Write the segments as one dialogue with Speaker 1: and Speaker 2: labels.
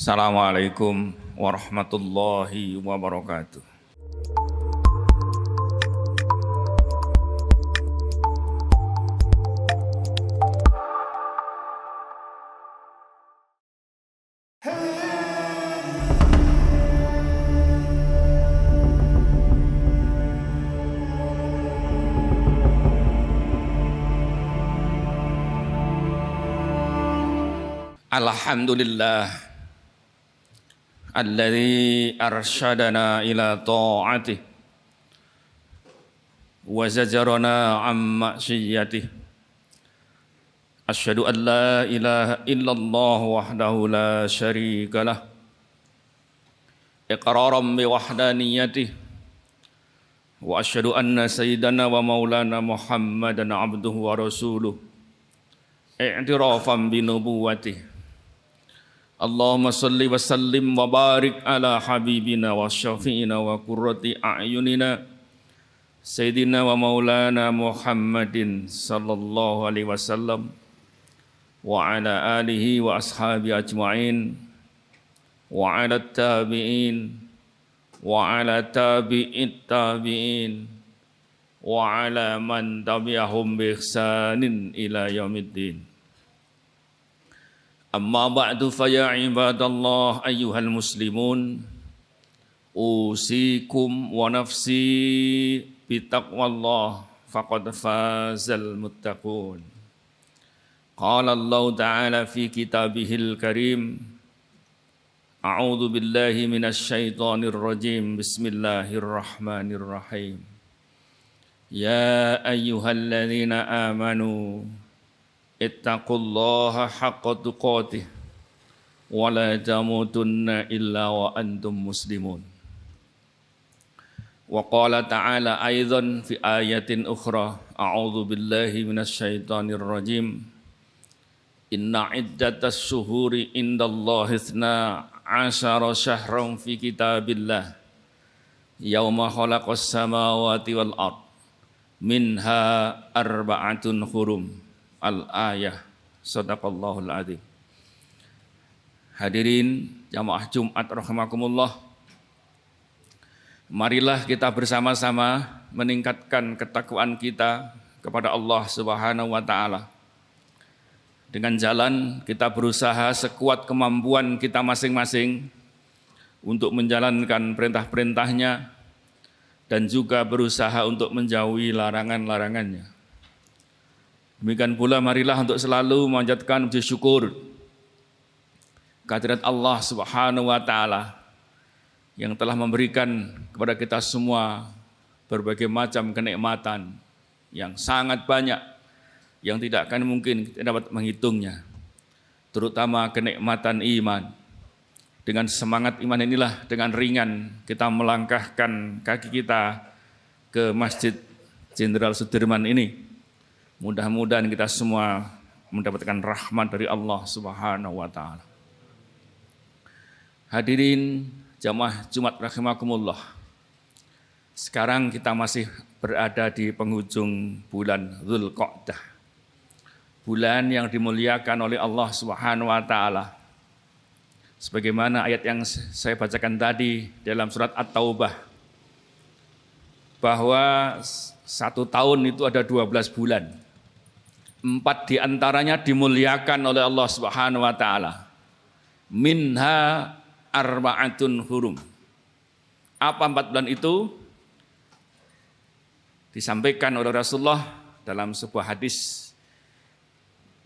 Speaker 1: Assalamualaikum warahmatullahi wabarakatuh. Alhamdulillah alladzi arsyadana ila ta'atih wa zajarana an ma'siyatih. Asyhadu an la ilaha illallah wahdahu la syarika lah iqraran bi wahdaniyatih wa asyhadu anna sayyidana wa maulana Muhammadan abduhu wa rasuluh i'tirafan bi nubuwwatih. Allahumma salli wa sallim wa barik ala habibina wa syafi'ina wa qurrati a'yunina Sayyidina wa maulana Muhammadin sallallahu alaihi wasallam wa ala alihi wa ashabi ajma'in wa ala tabi'in wa ala tabi'it tabi'in wa ala man tabi'ahum bi ihsanin ila yaumiddin. Amma ba'du fa ya ibadallah ayyuhal muslimun usikum wa nafsi bitaqwallah faqad fazal muttaqun. Qala Allah ta'ala fi kitabihil karim a'udzu billahi minasy syaithanir rajim bismillahirrahmanirrahim. Ya ayyuhalladzina amanu ittaqullaha haqqa tuqatih wa la tamutunna illa wa antum muslimun. Wa qala ta'ala aidan fi ayatin ukhra a'udzu billahi minasy syaithanir rajim. Inna iddatas syuhuri indallahi 12 syahran fi kitabillah yauma khalaqas samawati wal ard minha arba'atun hurum. Al-ayah, sadaqallahul adzim. Hadirin jamaah Jumat rahimakumullah, marilah kita bersama-sama meningkatkan ketakwaan kita kepada Allah Subhanahu wa taala. Dengan jalan kita berusaha sekuat kemampuan kita masing-masing untuk menjalankan perintah-perintahnya dan juga berusaha untuk menjauhi larangan-larangannya. Demikian pula marilah untuk selalu memanjatkan puji syukur kehadirat Allah Subhanahu wa taala yang telah memberikan kepada kita semua berbagai macam kenikmatan yang sangat banyak yang tidak akan mungkin kita dapat menghitungnya, terutama kenikmatan iman. Dengan semangat iman inilah dengan ringan kita melangkahkan kaki kita ke Masjid Jenderal Sudirman ini. Mudah-mudahan kita semua mendapatkan rahmat dari Allah Subhanahu wa taala. Hadirin jamaah Jumat rahimakumullah. Sekarang kita masih berada di penghujung bulan Dzulqa'dah. Bulan yang dimuliakan oleh Allah Subhanahu wa taala. Sebagaimana ayat yang saya bacakan tadi dalam surat At-Taubah, bahwa 1 tahun itu ada 12 bulan. 4 diantaranya dimuliakan oleh Allah Subhanahu wa taala. Minha arba'atun hurum. Apa 4 bulan itu? Disampaikan oleh Rasulullah dalam sebuah hadis.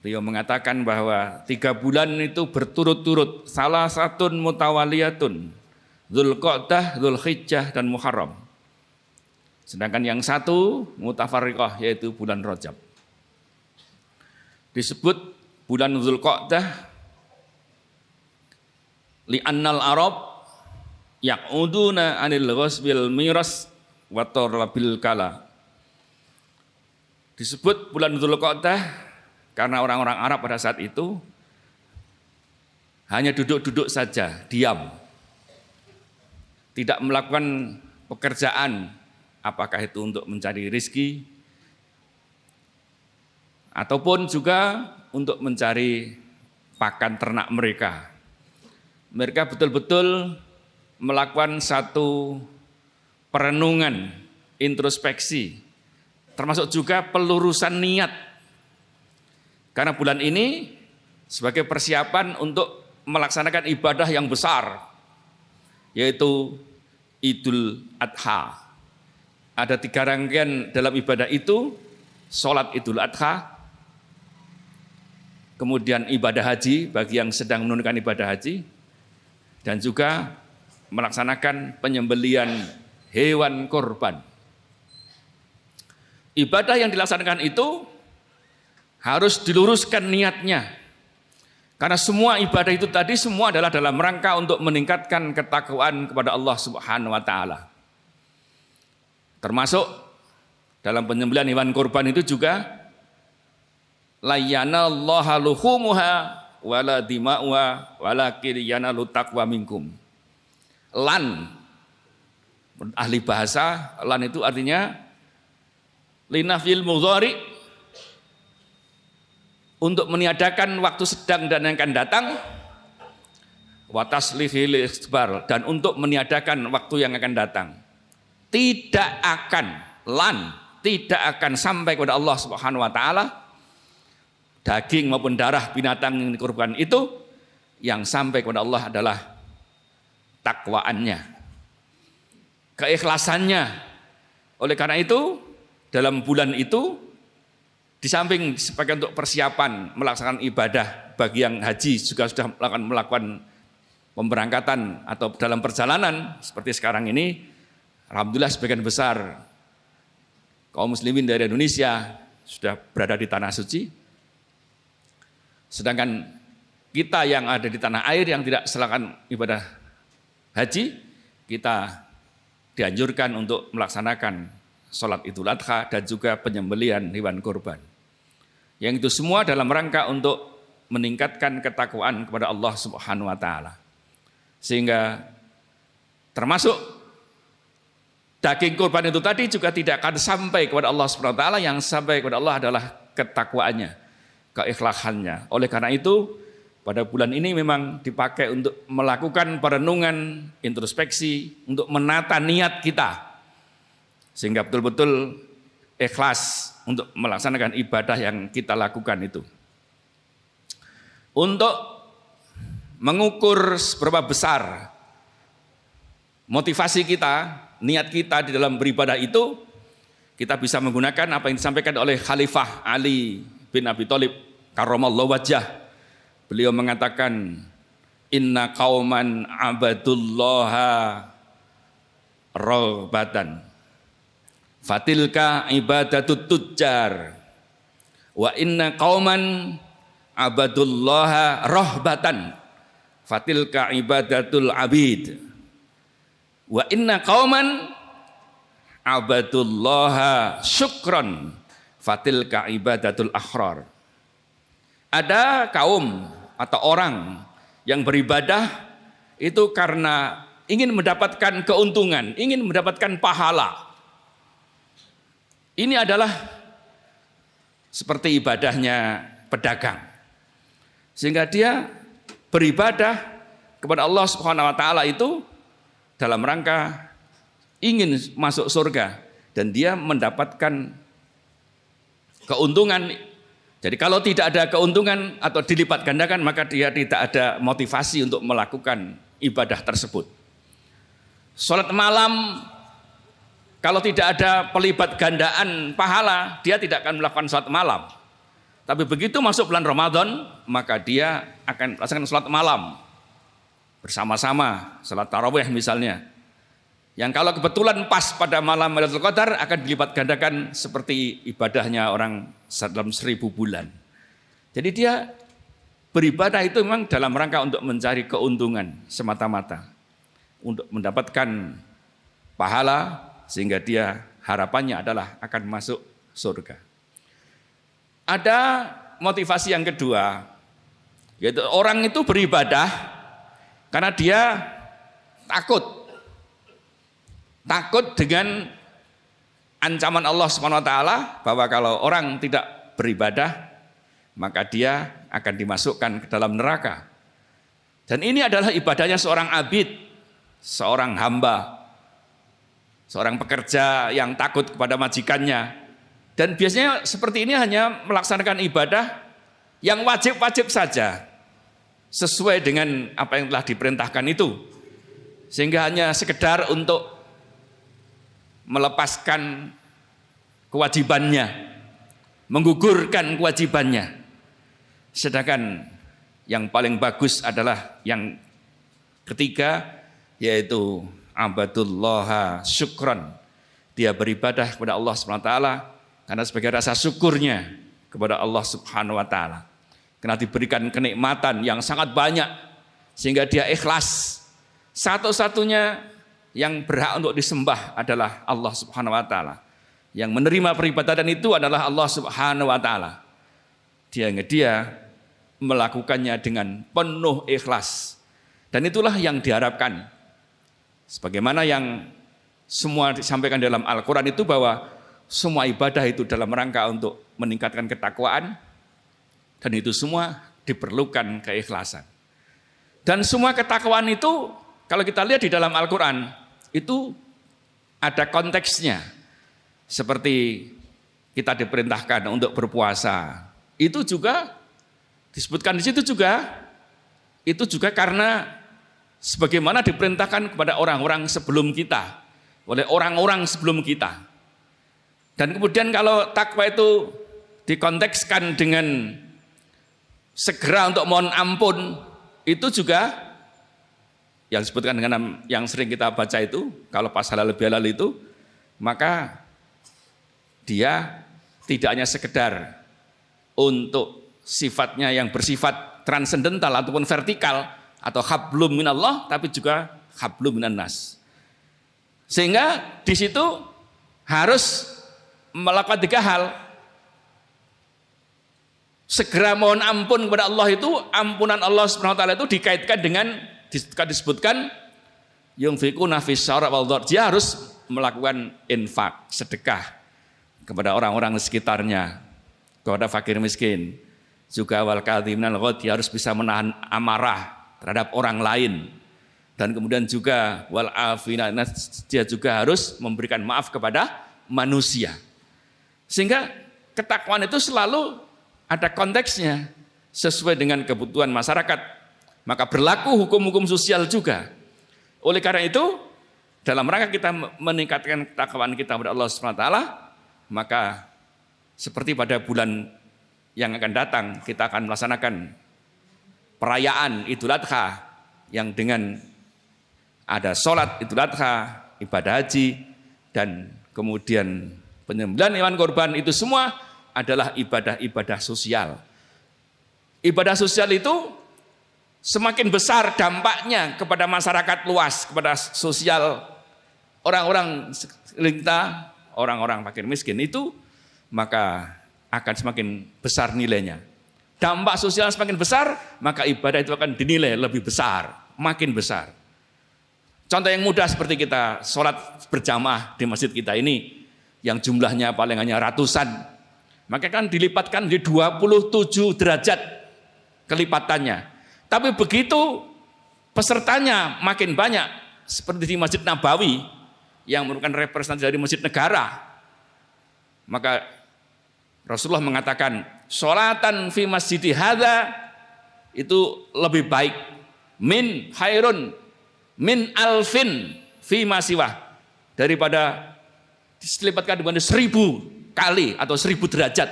Speaker 1: Beliau mengatakan bahwa 3 bulan itu berturut-turut, salah satun mutawaliyatun, Dzulqa'dah, Dzulhijjah dan Muharram. Sedangkan yang satu mutafarriqah, yaitu bulan Rajab. Disebut bulan Dzulqa'dah li'annal Arab yaq'uduna 'anil ghasbil miras wa tarbil kala. Disebut bulan Dzulqa'dah karena orang-orang Arab pada saat itu hanya duduk-duduk saja, diam. Tidak melakukan pekerjaan, apakah itu untuk mencari rezeki ataupun juga untuk mencari pakan ternak mereka. mereka betul-betul melakukan satu perenungan, introspeksi, termasuk juga pelurusan niat. Karena bulan ini sebagai persiapan untuk melaksanakan ibadah yang besar, yaitu Idul Adha. Ada 3 rangkaian dalam ibadah itu, sholat Idul Adha, kemudian ibadah haji bagi yang sedang menunaikan ibadah haji, dan juga melaksanakan penyembelian hewan korban. Ibadah yang dilaksanakan itu harus diluruskan niatnya. Karena semua ibadah itu tadi semua adalah dalam rangka untuk meningkatkan ketakwaan kepada Allah Subhanahu wa taala. Termasuk dalam penyembelihan hewan korban itu juga la yanallahu luhumuha wala dima'uha walakin yanalu taqwa minkum. Lan, ahli bahasa, lan itu artinya linafil mudhari, untuk meniadakan waktu sedang dan yang akan datang, wa taslihil ikhbar, dan untuk meniadakan waktu yang akan datang. Tidak akan sampai kepada Allah Subhanahu wa taala daging maupun darah binatang yang dikorban itu, yang sampai kepada Allah adalah takwaannya, keikhlasannya. Oleh karena itu, dalam bulan itu, di samping sebagai untuk persiapan melaksanakan ibadah bagi yang haji juga sudah melakukan pemberangkatan atau dalam perjalanan seperti sekarang ini, alhamdulillah sebagian besar kaum muslimin dari Indonesia sudah berada di tanah suci. Sedangkan kita yang ada di tanah air yang tidak melaksanakan ibadah haji, kita dianjurkan untuk melaksanakan sholat Idul Adha dan juga penyembelihan hewan kurban. Yang itu semua dalam rangka untuk meningkatkan ketakwaan kepada Allah Subhanahu wa taala. Sehingga termasuk daging kurban itu tadi juga tidak akan sampai kepada Allah Subhanahu wa taala, yang sampai kepada Allah adalah ketakwaannya, keikhlasannya. Oleh karena itu, pada bulan ini memang dipakai untuk melakukan perenungan, introspeksi, untuk menata niat kita. Sehingga betul-betul ikhlas untuk melaksanakan ibadah yang kita lakukan itu. Untuk mengukur seberapa besar motivasi kita, niat kita di dalam beribadah itu, kita bisa menggunakan apa yang disampaikan oleh Khalifah Ali bin Abi Thalib karramallahu wajhah. Beliau mengatakan, inna qauman abadullaha raghbatan fatilka ibadatut tujjar wa inna qauman abadullaha rahbatan fatilka ibadatul abid wa inna qauman abadullaha syukran fatilka ibadatul ahrar. Ada kaum atau orang yang beribadah itu karena ingin mendapatkan keuntungan, ingin mendapatkan pahala. Ini adalah seperti ibadahnya pedagang. Sehingga dia beribadah kepada Allah Subhanahu wa taala itu dalam rangka ingin masuk surga dan dia mendapatkan keuntungan. Jadi kalau tidak ada keuntungan atau dilipat gandakan, maka dia tidak ada motivasi untuk melakukan ibadah tersebut. Salat malam, kalau tidak ada pelipat gandaan pahala, dia tidak akan melakukan salat malam. Tapi begitu masuk bulan Ramadan, maka dia akan melaksanakan salat malam bersama-sama, salat tarawih misalnya. Yang kalau kebetulan pas pada malam Lailatul Qadar akan dilipat gandakan seperti ibadahnya orang dalam 1000 bulan. Jadi dia beribadah itu memang dalam rangka untuk mencari keuntungan semata-mata, untuk mendapatkan pahala, sehingga dia harapannya adalah akan masuk surga. Ada motivasi yang kedua, yaitu orang itu beribadah karena dia takut dengan ancaman Allah Subhanahu wa taala bahwa kalau orang tidak beribadah maka dia akan dimasukkan ke dalam neraka. Dan ini adalah ibadahnya seorang abid, seorang hamba, seorang pekerja yang takut kepada majikannya. Dan biasanya seperti ini hanya melaksanakan ibadah yang wajib-wajib saja, sesuai dengan apa yang telah diperintahkan itu. Sehingga hanya sekedar untuk melepaskan kewajibannya, menggugurkan kewajibannya. Sedangkan yang paling bagus adalah yang ketiga, yaitu abadullah syukran. Dia beribadah kepada Allah SWT karena sebagai rasa syukurnya kepada Allah Subhanahu wa taala. Karena diberikan kenikmatan yang sangat banyak sehingga dia ikhlas. Satu-satunya yang berhak untuk disembah adalah Allah Subhanahu wa taala. Yang menerima peribadatan itu adalah Allah Subhanahu wa taala. Dia melakukannya dengan penuh ikhlas. Dan itulah yang diharapkan. Sebagaimana yang semua disampaikan dalam Al-Quran itu, bahwa semua ibadah itu dalam rangka untuk meningkatkan ketakwaan, dan itu semua diperlukan keikhlasan. Dan semua ketakwaan itu kalau kita lihat di dalam Al-Quran itu ada konteksnya. Seperti kita diperintahkan untuk berpuasa, itu juga disebutkan di situ juga, itu juga karena sebagaimana diperintahkan kepada orang-orang sebelum kita, oleh orang-orang sebelum kita. Dan kemudian kalau takwa itu dikontekskan dengan segera untuk mohon ampun, itu juga yang disebutkan dengan yang sering kita baca itu, kalau pas halal bihalal itu, maka dia tidak hanya sekedar untuk sifatnya yang bersifat transendental ataupun vertikal atau hablum minallah, tapi juga hablum minan nas. Sehingga di situ harus melakukan 3 hal. Segera mohon ampun kepada Allah itu, ampunan Allah Subhanahu wa taala itu dikaitkan dengan disebutkan yunfiquna fis syarra wal dhar. Dia harus melakukan infak, sedekah kepada orang-orang di sekitarnya, kepada fakir miskin. Juga wal kadhiminal ghaidh, dia harus bisa menahan amarah terhadap orang lain. Dan kemudian juga wal afina, dia juga harus memberikan maaf kepada manusia. Sehingga ketakwaan itu selalu ada konteksnya sesuai dengan kebutuhan masyarakat. Maka berlaku hukum-hukum sosial juga. Oleh karena itu, dalam rangka kita meningkatkan ketakwaan kita kepada Allah SWT, maka seperti pada bulan yang akan datang, kita akan melaksanakan perayaan Idul Adha yang dengan ada sholat Idul Adha, ibadah haji, dan kemudian penyembelihan hewan korban. Itu semua adalah ibadah-ibadah sosial. Ibadah sosial itu semakin besar dampaknya kepada masyarakat luas, kepada sosial orang-orang sekeliling kita, orang-orang fakir miskin itu, maka akan semakin besar nilainya. Dampak sosial semakin besar, maka ibadah itu akan dinilai lebih besar, makin besar. Contoh yang mudah seperti kita sholat berjamaah di masjid kita ini, yang jumlahnya paling hanya ratusan, maka kan dilipatkan di 27 derajat kelipatannya. Tapi begitu pesertanya makin banyak, seperti di Masjid Nabawi, yang merupakan representasi dari masjid negara, maka Rasulullah mengatakan, sholatan fi masjidi hadza itu lebih baik min khairun min alfin fi masiwah, daripada diselipatkan dibanding 1000 kali atau 1000 derajat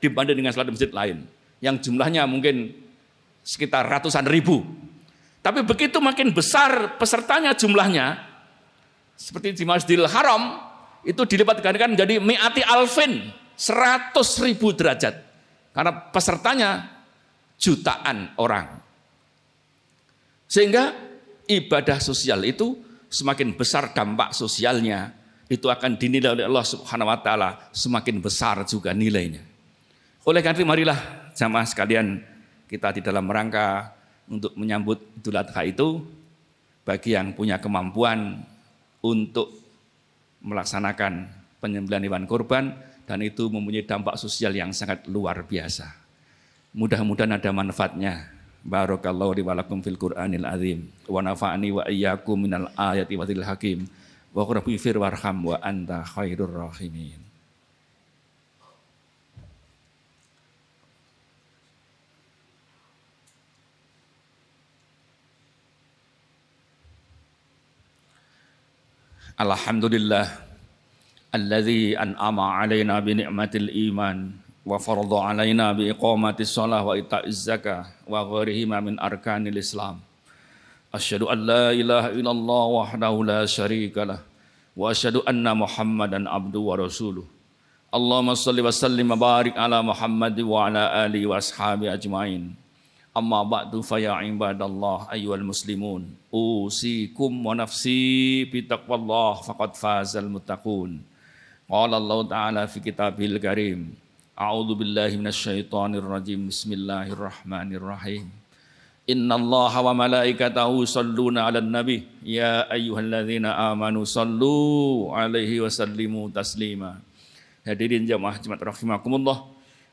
Speaker 1: dibanding dengan sholat masjid lain yang jumlahnya mungkin sekitar ratusan ribu. Tapi begitu makin besar pesertanya jumlahnya, seperti di Masjidil Haram itu dilipat gandakan menjadi mi'ati alfin, 100.000 derajat, karena pesertanya jutaan orang. Sehingga ibadah sosial itu semakin besar dampak sosialnya, itu akan dinilai oleh Allah Subhanahu wa taala semakin besar juga nilainya. Oleh karena itu marilah jamaah sekalian, kita di dalam rangka untuk menyambut Idul Adha itu, bagi yang punya kemampuan untuk melaksanakan penyembelihan hewan kurban, dan itu mempunyai dampak sosial yang sangat luar biasa. Mudah-mudahan ada manfaatnya Barakallahu li wa lakum fil Qur'anil azim wa nafa'ani wa iyyakum minal ayati wa dzil hakim wa qul fir warham wa anta khairur rahimin. Alhamdulillah alladzi an'ama 'alaina bi ni'matil iman wa farada 'alaina bi iqamatis shalah wa ita'iz zakah wa ghairihima min arkanil Islam. Asyhadu an la ilaha illallah wahdahu la syarikalah wa asyhadu anna Muhammadan abduhu wa rasuluh. Allahumma shalli wa sallim wa barik ala Muhammad wa ala alihi wa ashabi ajmain. Amma ba'du fa ya ibadallah ayyuhal muslimun usikum wa nafsi bi taqwallah faqad fazal muttaqun. Qala Allah ta'ala fi kitabil karim. A'udzu billahi minasyaitonir rajim. Bismillahirrahmanirrahim. Innallaha wa malaikatahu shalluna 'alan nabi ya ayyuhalladzina amanu shallu 'alaihi wa sallimu taslima. Hadirin jamaah Jumat rahimakumullah,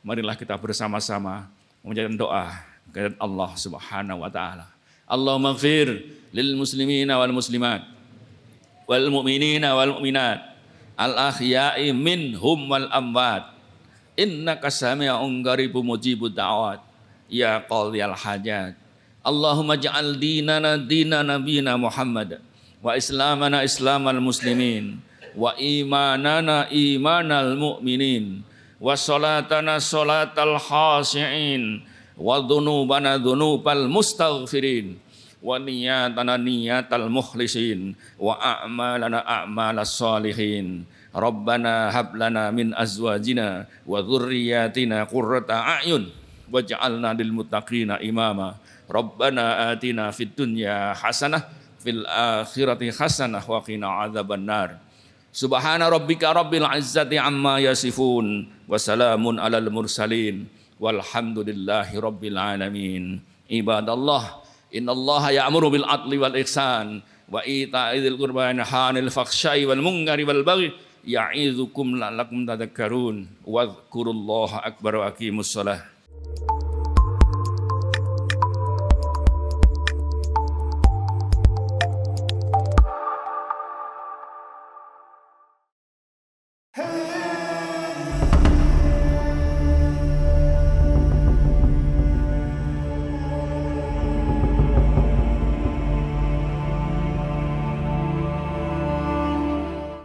Speaker 1: marilah kita bersama-sama mengucapkan doa kepada Allah Subhanahu wa taala. Allahumma ighfir lil muslimina wal muslimat wal mu'minina wal mu'minat al ahya'i minhum wal amwat innaka sami'un qaribun mujibud da'awat ya qadhiyal hajat. Allahumma ja'al dinana dina nabiyina Muhammad wa islamana islamal muslimin wa imanana imanal mu'minin wa salatana salatal khashi'in wa dhunubana dhunubal mustaghfirin wa niyatana niyatal mukhlisin wa a'malana a'malas salihin. Rabbana hab lana min azwajina wa dhurriyyatina qurrata a'yun waj'alna lil muttaqina imama. Rabbana atina fid dunya hasanah fil akhirati hasanah wa qina adzabannar. Subhana rabbika rabbil izzati amma yasifun wa salamun alal mursalin walhamdulillahi rabbil alamin. Ibadallah, innallaha ya'muru bil adli wal ihsan wa ita'idil qurba wa yanha 'anil fakhsya'i wal munkari wal baghi ya'idzukum la'allakum tadhakkarun. Wadhkurullaha akbar wa aqimussalah.